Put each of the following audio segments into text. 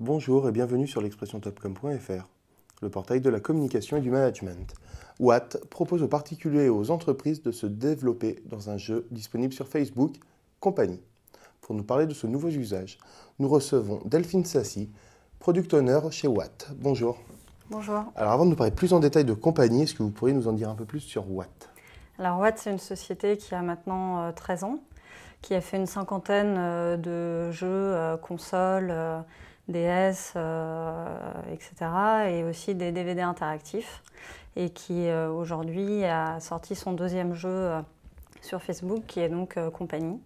Bonjour et bienvenue sur l'expressiontopcom.fr, le portail de la communication et du management. Watt propose aux particuliers et aux entreprises de se développer dans un jeu disponible sur Facebook, Compagnie. Pour nous parler de ce nouveau usage, nous recevons Delphine Sassy, Product Owner chez Watt. Bonjour. Bonjour. Alors avant de nous parler plus en détail de Compagnie, est-ce que vous pourriez nous en dire un peu plus sur Watt? Alors Watt, c'est une société qui a maintenant 13 ans, qui a fait une cinquantaine de jeux, consoles, DS, etc. et aussi des DVD interactifs, et qui aujourd'hui a sorti son deuxième jeu sur Facebook, qui est donc Compagnie,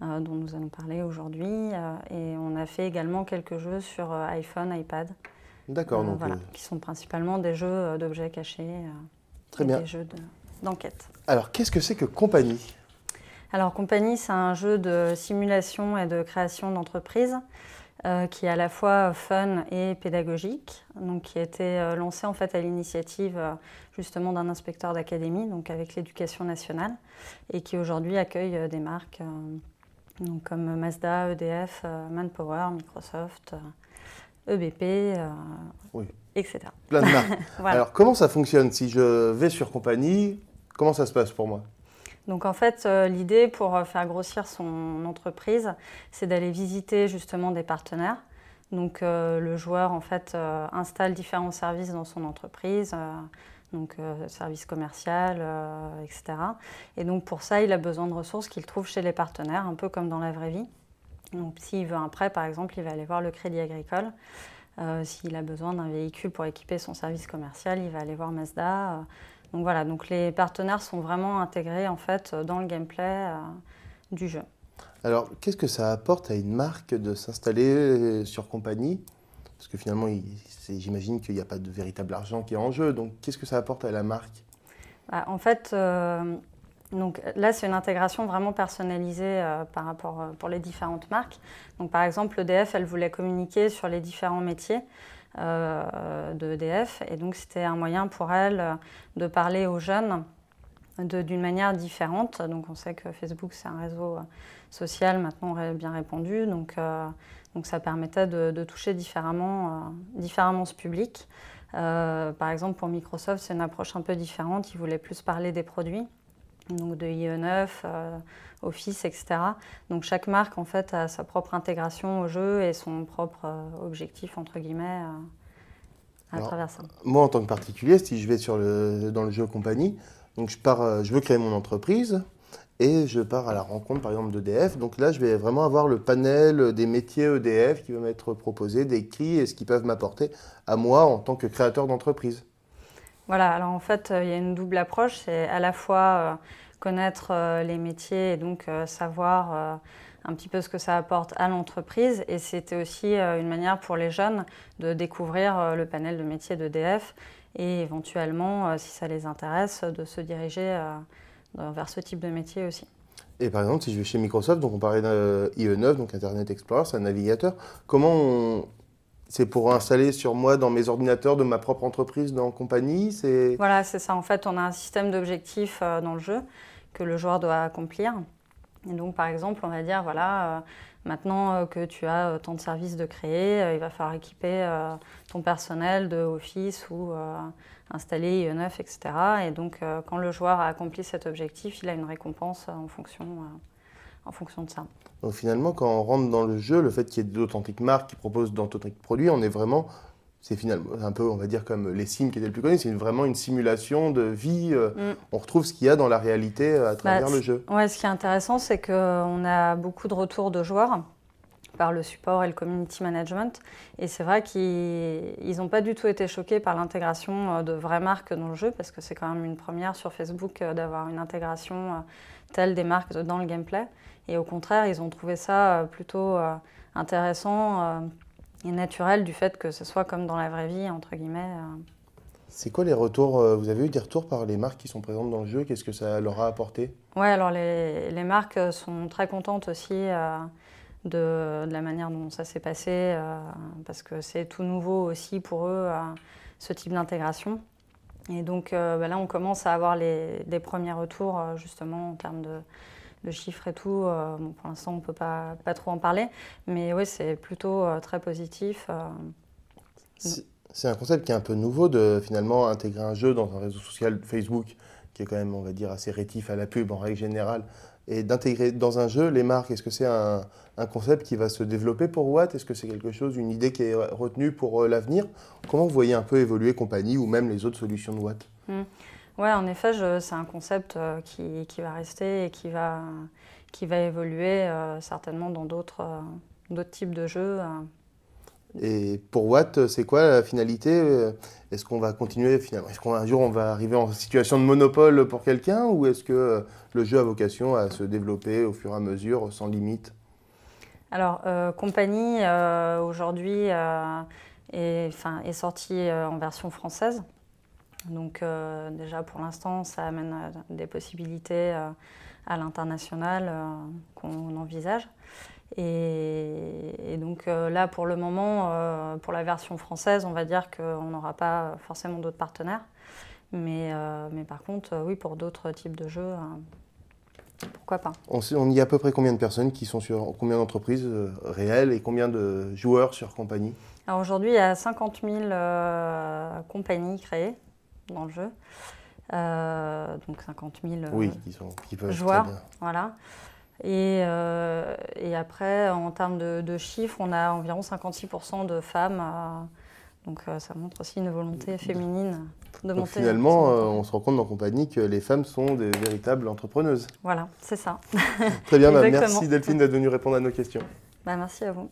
dont nous allons parler aujourd'hui. Et on a fait également quelques jeux sur iPhone, iPad, D'accord, donc voilà, qui sont principalement des jeux d'objets cachés très et bien. des jeux d'enquête. Alors qu'est-ce que c'est que Compagnie? Alors Compagnie, c'est un jeu de simulation et de création d'entreprise qui est à la fois fun et pédagogique, donc qui a été lancé en fait à l'initiative justement d'un inspecteur d'académie, donc avec l'Éducation nationale, et qui aujourd'hui accueille des marques donc comme Mazda, EDF, Manpower, Microsoft, EBP, Oui, etc. plein de marques. Voilà. Alors comment ça fonctionne? Si je vais sur Compagnie, comment ça se passe pour moi? Donc en fait, l'idée pour faire grossir son entreprise, c'est d'aller visiter justement des partenaires. Donc le joueur en fait installe différents services dans son entreprise, donc service commercial, etc. Et donc pour ça, il a besoin de ressources qu'il trouve chez les partenaires, un peu comme dans la vraie vie. Donc s'il veut un prêt, par exemple, il va aller voir le Crédit Agricole. S'il a besoin d'un véhicule pour équiper son service commercial, il va aller voir Mazda. Donc voilà, donc les partenaires sont vraiment intégrés en fait dans le gameplay du jeu. Alors, qu'est-ce que ça apporte à une marque de s'installer sur Compagnie? Parce que finalement, j'imagine qu'il n'y a pas de véritable argent qui est en jeu. Donc, qu'est-ce que ça apporte à la marque? En fait, donc là, c'est une intégration vraiment personnalisée par rapport pour les différentes marques. Donc, par exemple, EDF, elle voulait communiquer sur les différents métiers de EDF, et donc c'était un moyen pour elle de parler aux jeunes d'une manière différente. Donc, on sait que Facebook, c'est un réseau social maintenant bien répandu, donc ça permettait de toucher différemment ce public. Par exemple, pour Microsoft, c'est une approche un peu différente. Ils voulaient plus parler des produits, donc de IE9, Office, etc. Donc chaque marque en fait a sa propre intégration au jeu et son propre objectif entre guillemets à Alors, travers ça. moi, en tant que particulier, si je vais dans le jeu Compagnie, donc je veux créer mon entreprise et je pars à la rencontre, par exemple, d'EDF. Donc là, je vais vraiment avoir le panel des métiers EDF qui va m'être proposé, décrit et ce qu'ils peuvent m'apporter à moi en tant que créateur d'entreprise. Voilà, alors en fait, il y a une double approche, c'est à la fois connaître les métiers et donc savoir un petit peu ce que ça apporte à l'entreprise, et c'était aussi une manière pour les jeunes de découvrir le panel de métiers d'EDF et éventuellement, si ça les intéresse, de se diriger vers ce type de métier aussi. Et par exemple, si je vais chez Microsoft, donc on parlait d'IE9, donc Internet Explorer, c'est un navigateur. C'est pour installer sur moi dans mes ordinateurs de ma propre entreprise dans Compagnie, Voilà, c'est ça. En fait, on a un système d'objectifs dans le jeu que le joueur doit accomplir. Et donc, par exemple, on va dire, voilà, maintenant que tu as tant de services de créer, il va falloir équiper ton personnel de Office ou installer IE9, etc. Et donc, quand le joueur a accompli cet objectif, il a une récompense en fonction de ça. Donc finalement, quand on rentre dans le jeu, le fait qu'il y ait d'authentiques marques qui proposent d'authentiques produits, c'est finalement un peu, on va dire, comme les Sims qui étaient le plus connus, c'est vraiment une simulation de vie. On retrouve ce qu'il y a dans la réalité à travers le jeu. Ouais, ce qui est intéressant, c'est qu'on a beaucoup de retours de joueurs par le support et le community management. Et c'est vrai qu'ils n'ont pas du tout été choqués par l'intégration de vraies marques dans le jeu, parce que c'est quand même une première sur Facebook d'avoir une intégration telle des marques dans le gameplay. Et au contraire, ils ont trouvé ça plutôt intéressant et naturel du fait que ce soit comme dans la vraie vie, entre guillemets. C'est quoi les retours? Vous avez eu des retours par les marques qui sont présentes dans le jeu? Qu'est-ce que ça leur a apporté? Ouais, alors les marques sont très contentes aussi de la manière dont ça s'est passé, parce que c'est tout nouveau aussi pour eux, ce type d'intégration. Et donc là, on commence à avoir des premiers retours justement en termes de chiffres et tout, bon, pour l'instant, on ne peut pas trop en parler. Mais oui, c'est plutôt très positif. C'est un concept qui est un peu nouveau de finalement intégrer un jeu dans un réseau social Facebook qui est quand même, on va dire, assez rétif à la pub en règle générale. Et d'intégrer dans un jeu les marques, est-ce que c'est un concept qui va se développer pour Watt? Est-ce que c'est quelque chose, une idée qui est retenue pour l'avenir? Comment vous voyez un peu évoluer Compagnie ou même les autres solutions de Watt? Ouais, en effet, c'est un concept qui va rester et qui va évoluer certainement dans d'autres types de jeux. Et pour Watt, c'est quoi la finalité? Est-ce qu'on va continuer finalement? Est-ce qu'un jour on va arriver en situation de monopole pour quelqu'un? Ou est-ce que le jeu a vocation à se développer au fur et à mesure, sans limite? Alors, Compagnie, aujourd'hui, est sortie en version française. Donc déjà, pour l'instant, ça amène des possibilités à l'international qu'on envisage. Et donc là, pour le moment, pour la version française, on va dire qu'on n'aura pas forcément d'autres partenaires. Mais par contre, oui, pour d'autres types de jeux, pourquoi pas. On y a à peu près combien de personnes qui sont sur combien d'entreprises réelles et combien de joueurs sur Compagnie? Alors aujourd'hui, il y a 50 000 compagnies créées dans le jeu. Donc 50 000 oui, qui peuvent joueurs. Voilà. Et après, en termes de chiffres, on a environ 56% de femmes. Donc ça montre aussi une volonté féminine de donc monter. finalement, on se rend compte dans Compagnie que les femmes sont des véritables entrepreneuses. Voilà, c'est ça. Très bien, merci Delphine d'être venue répondre à nos questions. Merci à vous.